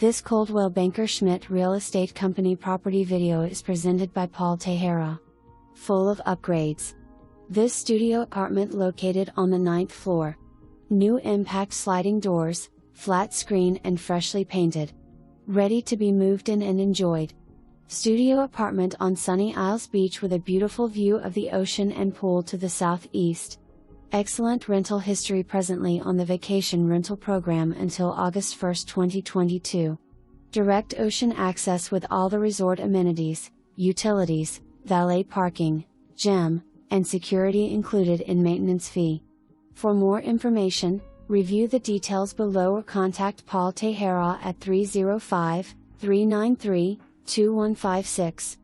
This Coldwell Banker Schmitt Real Estate Company property video is presented by Paul Tejera. Full of upgrades. This studio apartment located on the 9th floor. New impact sliding doors, flat screen and freshly painted. Ready to be moved in and enjoyed. Studio apartment on Sunny Isles Beach with a beautiful view of the ocean and pool to the southeast. Excellent rental history, presently on the vacation rental program until August 1, 2022. Direct ocean access with all the resort amenities, utilities, valet parking, gym, and security included in maintenance fee. For more information, review the details below or contact Paul Tejera at 305-393-2156.